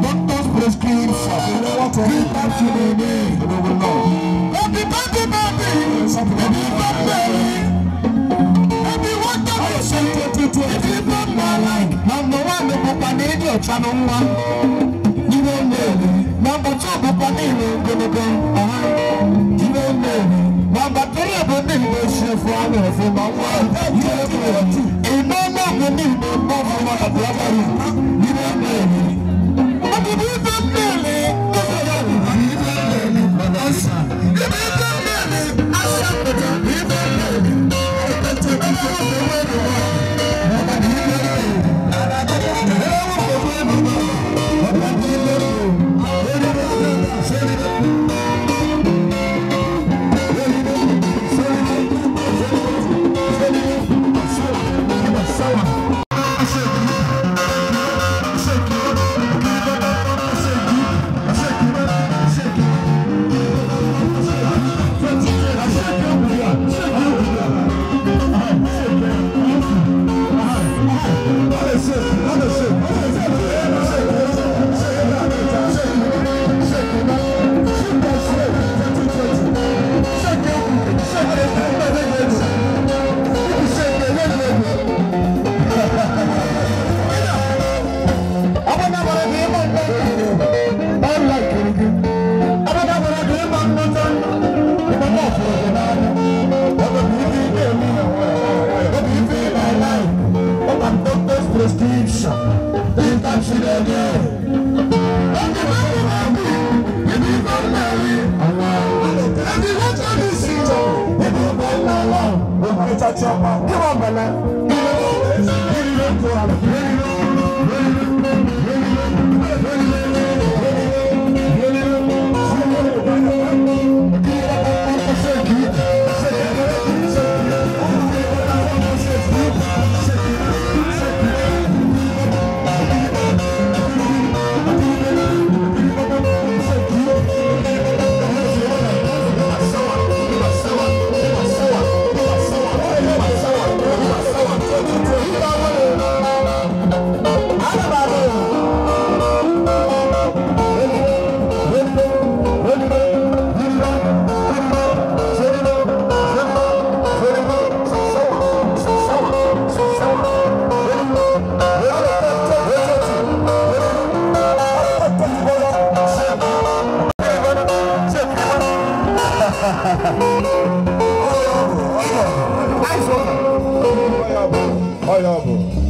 Doctors prescribe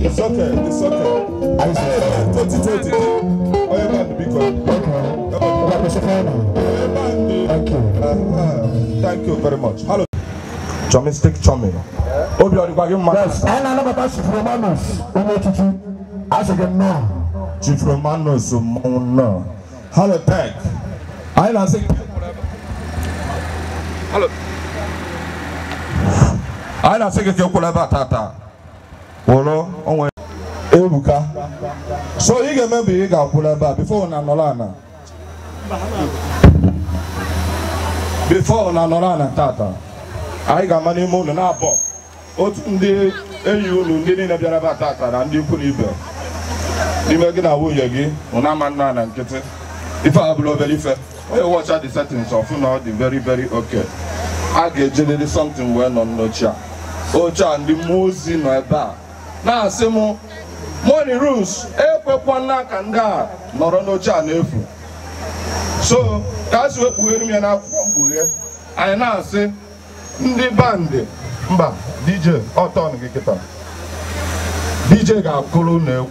It's okay. It's okay. I said 2020. Thank you very much. Hello. Chomistic Chomi. Yes, I know about Chief Romanos. As again, no. Chief Romanos, no. Hello, thank. I know. Hello. I know. Say, Tata. Olo, Ebuka. So you can maybe you got before Nanolana. Before Nanolana Tata. I got money more than our book. Otundi, you didn't have your Tata and you could either. You make it a way again, Onaman and get it. If I blow very fair, I watch out the settings of the very, very okay. I get generally something well on no chair. Ocha and the Mosi no eba. Na asemo money rules ekwekwa n'aka nda nọrọ n'ocha n'efu. So ka si wepughere m ya n'akwụkwọ mkpughe anyị na-asị ndị band mba DJ ọtọ gị kịta DJ ga-akụrụ n'egwu.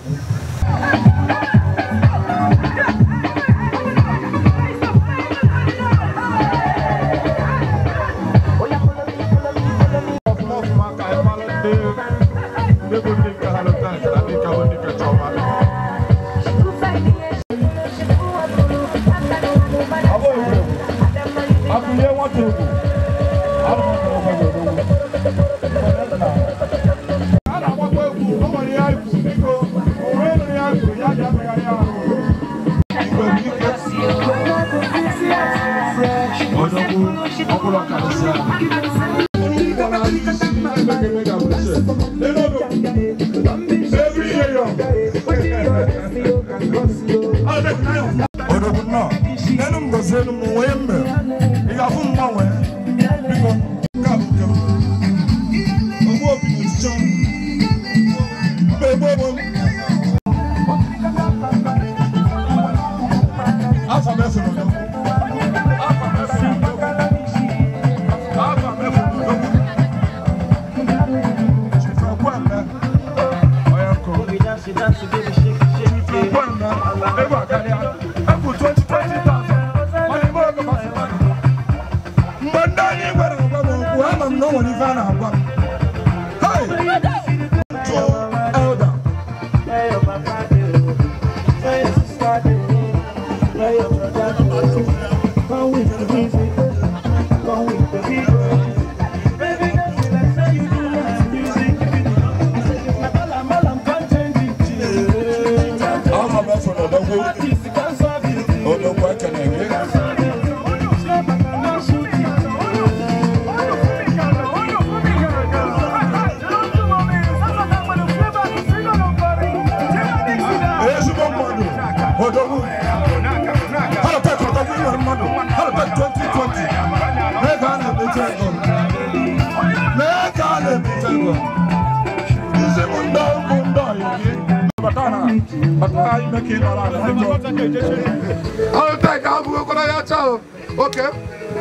Okay.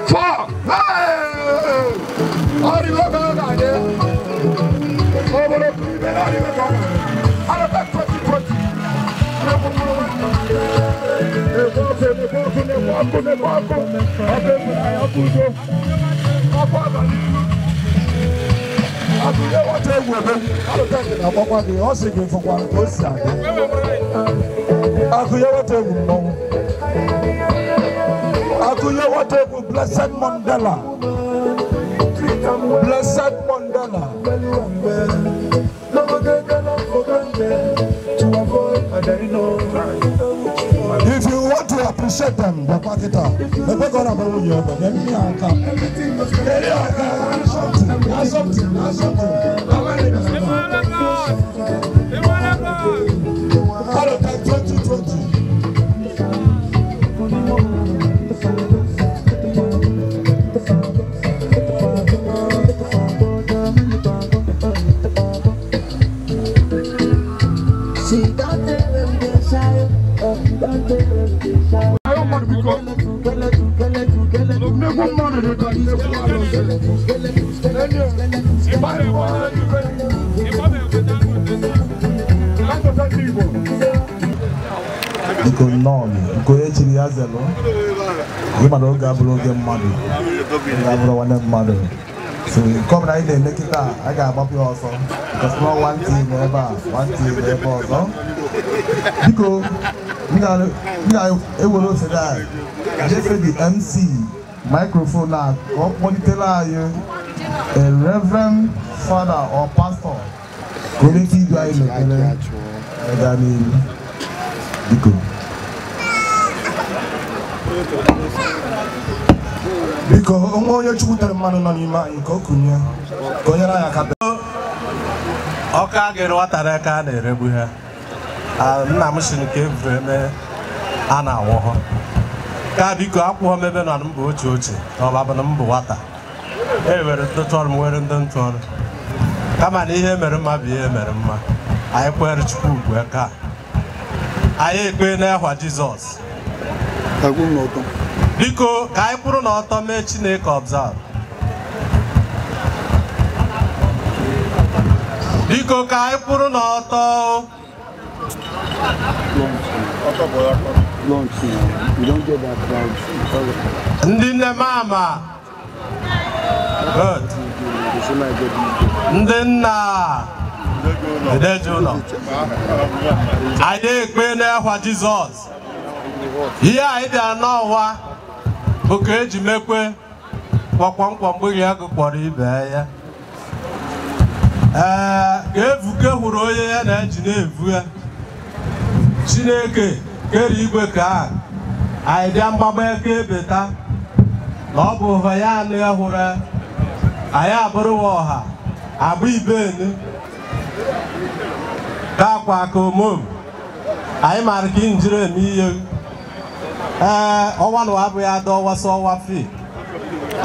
4. Hey! Blessed Mandela. Blessed Mandela. If you want to appreciate them, the guitar. The God about you, but then me I come. So come right there, make it out. I got Bobby also. Because not one team ever also. Because it will say that. Just the MC microphone now. What monitor you? A reverend father or pastor. Going to do I because onye chukwutere mmanụ nọ n'ime anyị nke okunye ka onye na ya ka ọka gịrị watara aka a na-eregbu ha nna m si nke evuru eme a na-awọ ha ka biko akwụghọ m ebe nọ m bụ oche ọbabụ na m bụ nwata were ntụtụọrụ m were ndị ntụọrụ kama na ihe mere mma bụ ihe mere mma anyị kwere Chukwu ugwu aka anyị ekpe n'ekwa Jizọs biko ka anyị kwụrụ n'ọtọ mee Chineke observe biko ka anyị kwụrụ n'ọtọ ndị nne mama good ndị nna edeje ụlọ anyị ekpe n'ekwa Jizọs ihe anyị bịara n'ọwa bụ ka eji mekwe kwakwa mgbiri agụ kpọrọ ibe ya ka evuke hụrụ onye ya na-eji na-evu ya Chineke kere igwe ka anyị bịa mgbagba eke ebeta na ọ bụ ụha ya anụ ya hụrụ anyị abụrụwa ọha abụ ibenu ka akwa ka omom anyị mara ka injiri eme ihe ọnwa na abụghị ada ọwa sọ ọwa fi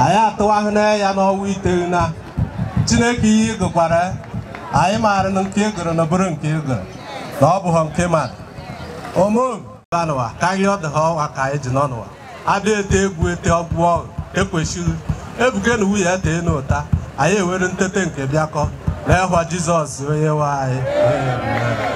anyị atụwahụ na ya n'ọnwa iteghete na Chineke ihe ịgụkwara anyị maara na nke ịgụrụ na bụrụ nke ịgụrụ na ọ bụghị nke mmadụ omom Banwa, carry out the whole Akajanova. I did take with the wall, Equishu, Ebugan, we had the nota. I wouldn't think a Biaco. There was Jesus, why.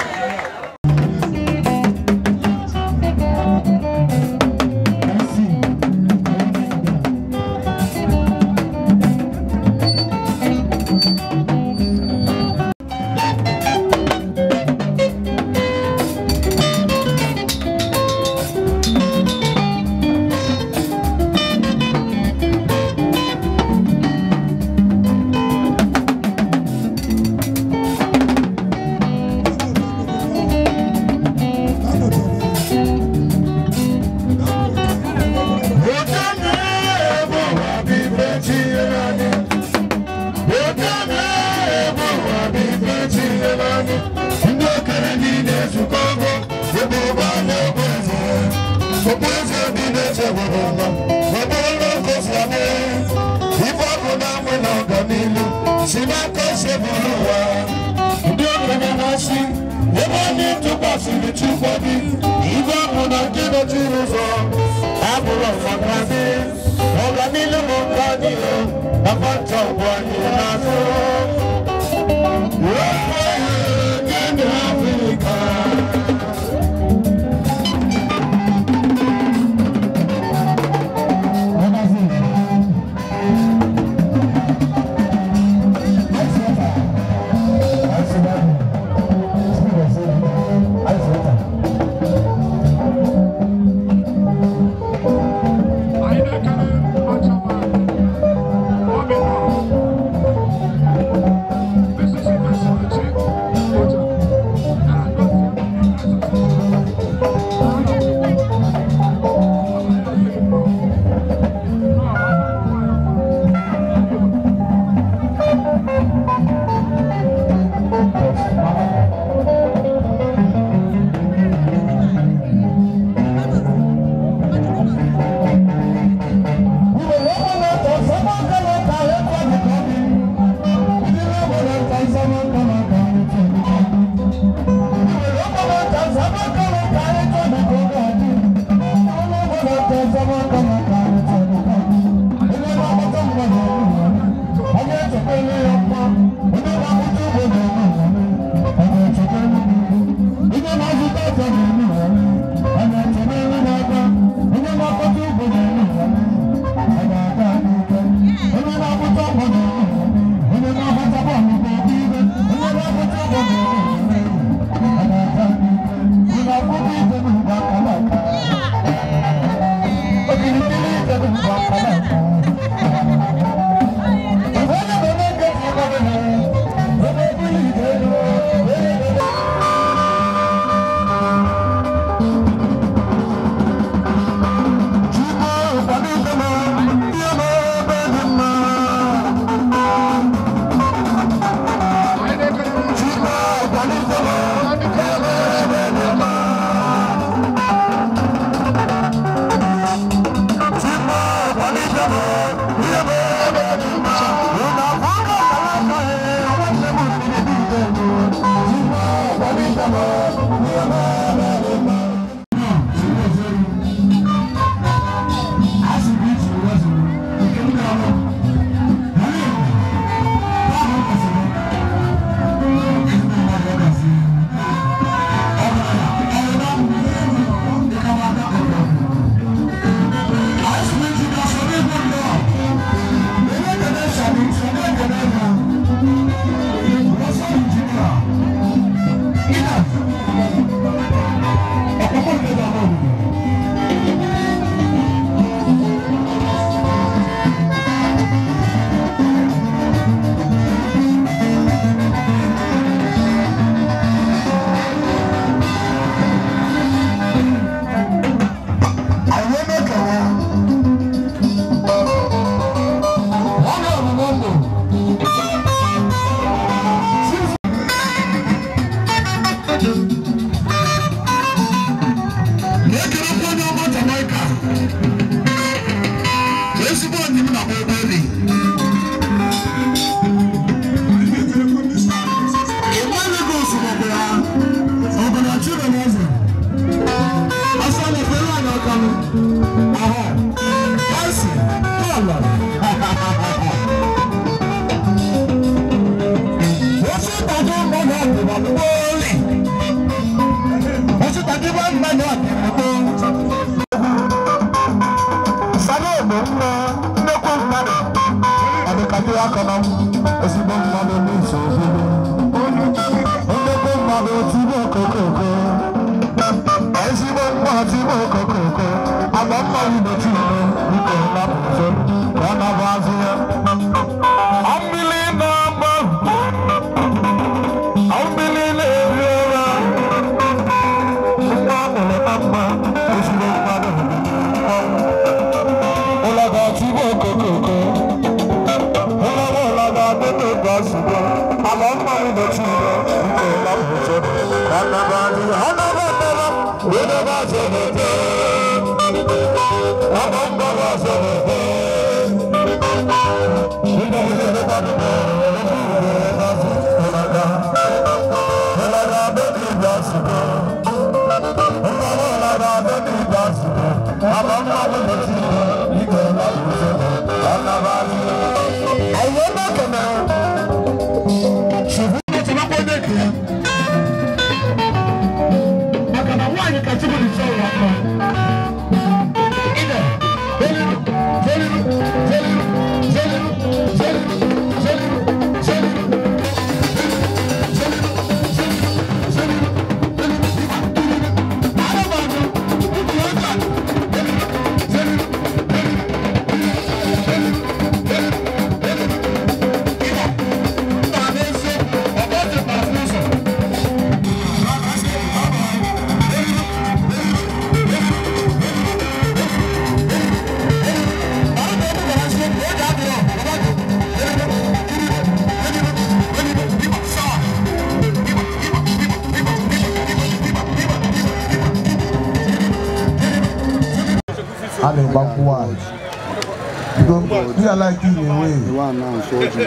We are like in a way.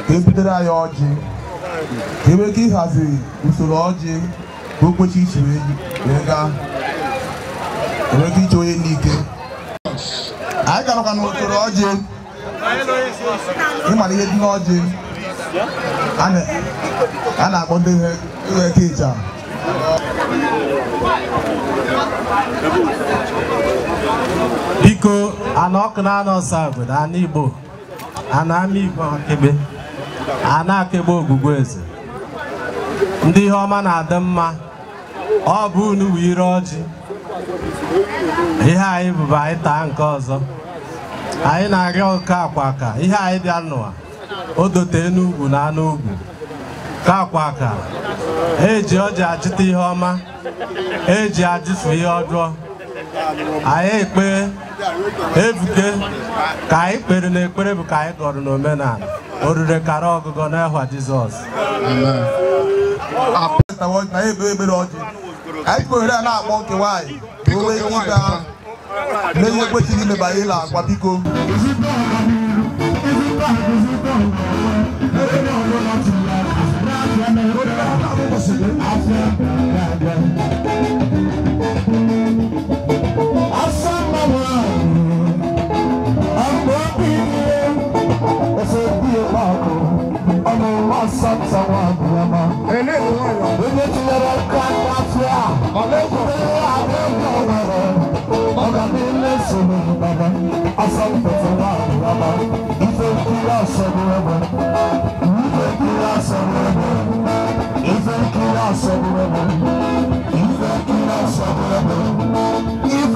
They put it on they will give us a Usology, Bukuchi, Lega, Regi to Nike. I got a Usology. You might get Logi. And I want to teacher. Biko anok na no sabu na Igbo anami Igbo akebe anakebe ogugwu eze ndị ihe ọma na-adị mma ọ bụ unu wire ọjị ihe anyị bụ anyị taa nke ọzọ anyị na-arịọ oke akwa aka ihe anyị bịa n'ụwa o dote n'ugwu na anụ ugwu ka akwa aka eji ọjị ajịta ihe ọma eji ajịfu ihe ọjọọ anyị ekpe ebuke ka anyị kpere na ekpere bụ ka anyị gọrọ n'omenala orire kara ọgụgọ n'ehwa Jizọs anyị kpere a na-akpọ nke nwaanyị onwe ike ịga n'ihe kwesịrị imeba ihe na agwa biko Even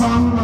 I'm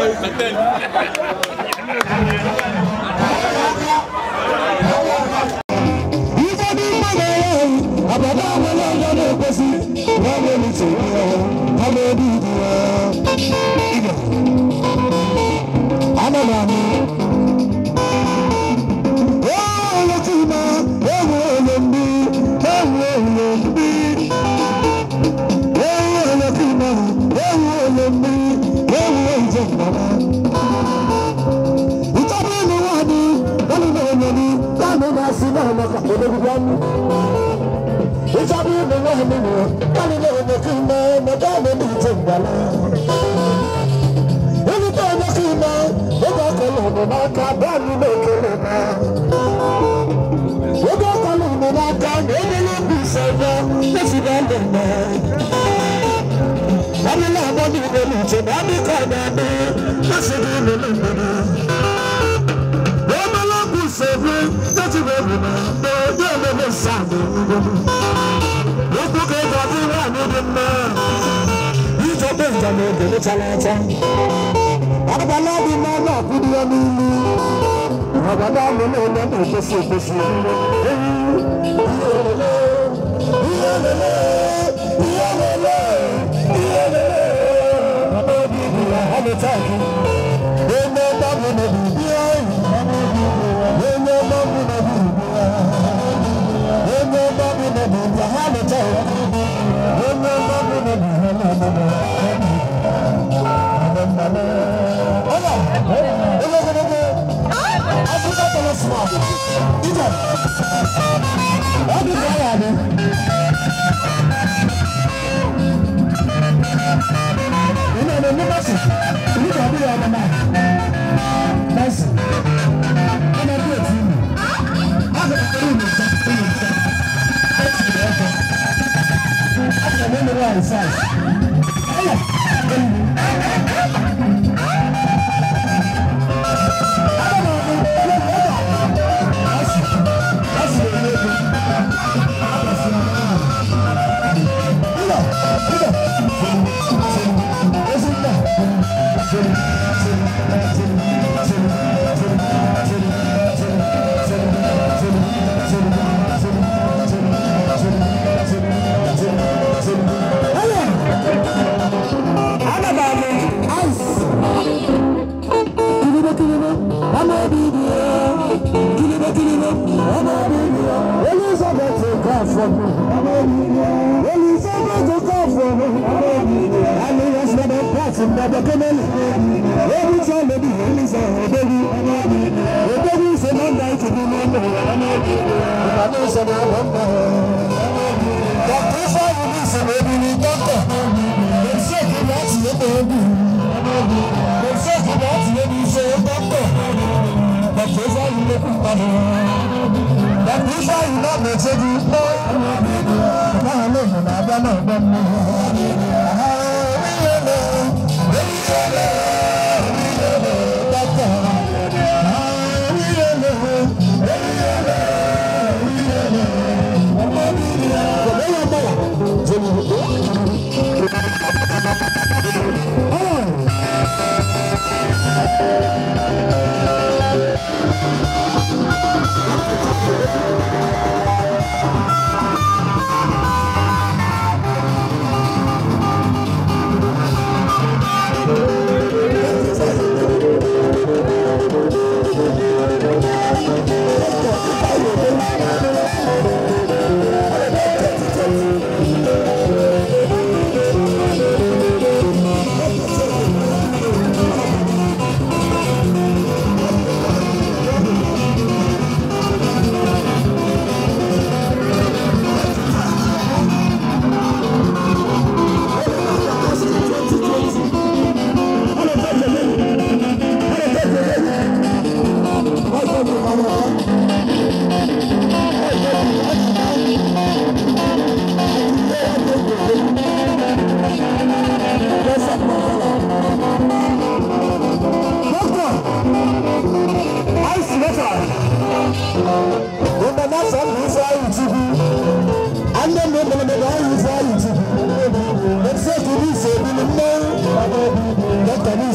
Let's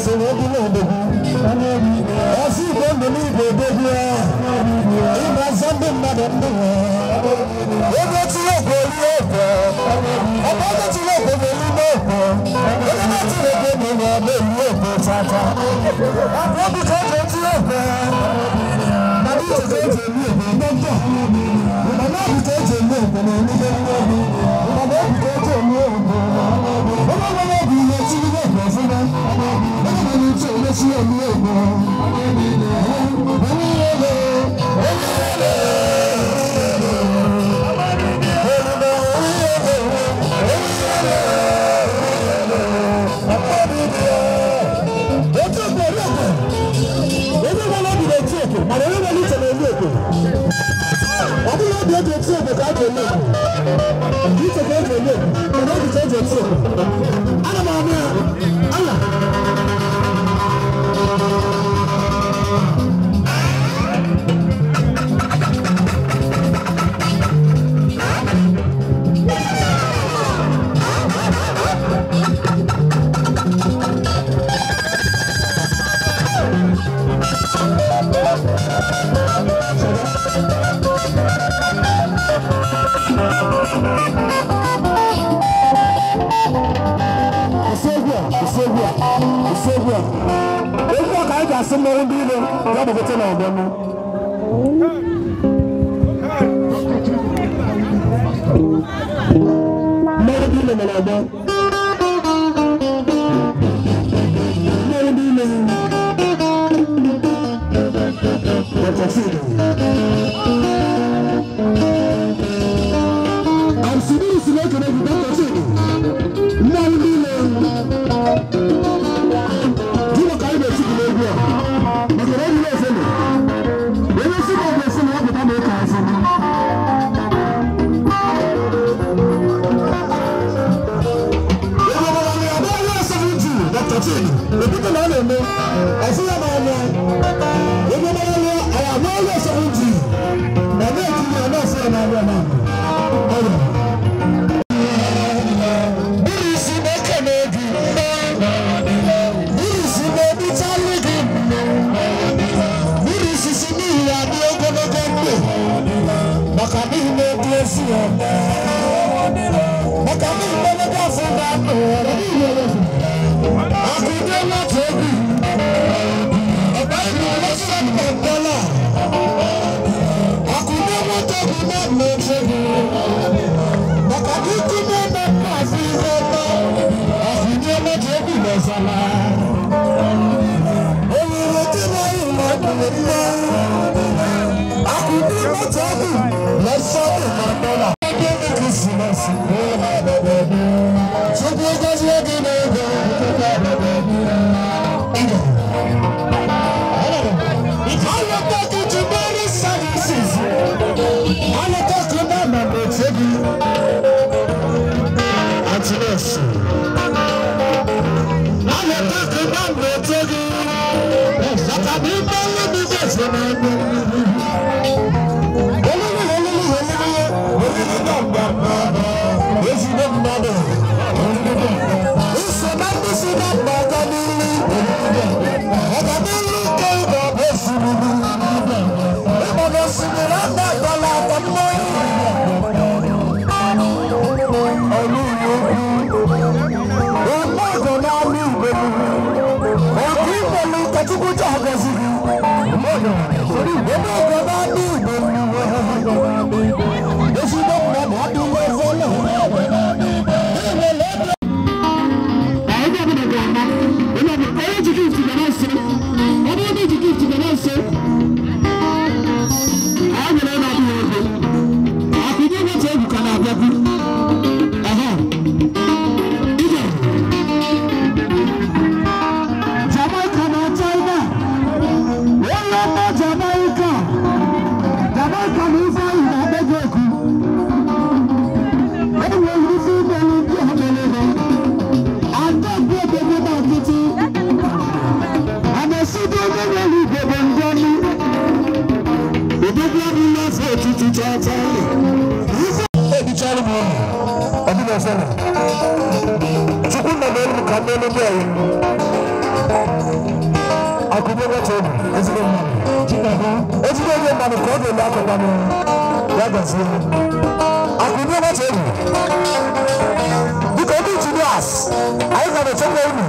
say Chukunda mbele mkamele mbele Akudo Wachemu, ezigbo mmadụ. Ezigbo onye mmadụ ka ọ ga-ele akụkwanụ ya gazie. Akudo Wachemu. Biko ndị injinias, anyị ga na-echekwa unu.